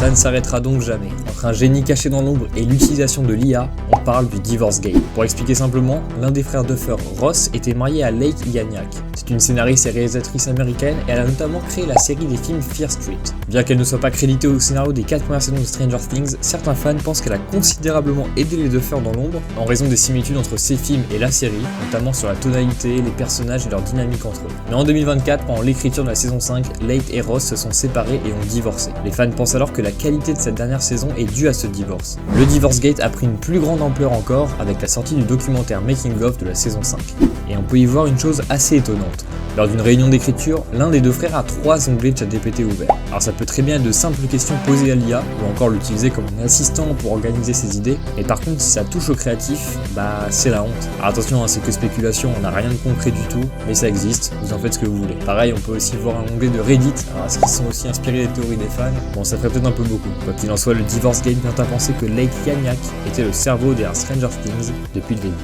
Ça ne s'arrêtera donc jamais. Entre un génie caché dans l'ombre et l'utilisation de l'IA, on parle du Divorce Gate. Pour expliquer simplement, l'un des frères Duffer, Ross, était marié à Lake Ianiak. C'est une scénariste et réalisatrice américaine et elle a notamment créé la série des films Fear Street. Bien qu'elle ne soit pas créditée au scénario des 4 premières saisons de Stranger Things, certains fans pensent qu'elle a considérablement aidé les Duffer dans l'ombre en raison des similitudes entre ces films et la série, notamment sur la tonalité, les personnages et leur dynamique entre eux. Mais en 2024, pendant l'écriture de la saison 5, Lake et Ross se sont séparés et ont divorcé. Les fans pensent alors que la qualité de cette dernière saison est due à ce divorce. Le Divorce Gate a pris une plus grande ampleur encore avec la sortie du documentaire Making of de la saison 5. Et on peut y voir une chose assez étonnante. Lors d'une réunion d'écriture, l'un des deux frères a 3 onglets de ChatGPT ouverts. Alors ça peut très bien être de simples questions posées à l'IA, ou encore l'utiliser comme un assistant pour organiser ses idées, mais par contre si ça touche au créatif, bah c'est la honte. Alors attention, c'est que spéculation, on n'a rien de concret du tout, mais ça existe, vous en faites ce que vous voulez. Pareil, on peut aussi voir un onglet de Reddit, alors est-ce qu'ils sont aussi inspirés des théories des fans? Bon, ça ferait peut-être un peu beaucoup. Quoi qu'il en soit, le Divorce Gate vient à penser que Lake Ianiak était le cerveau derrière Stranger Things depuis le début.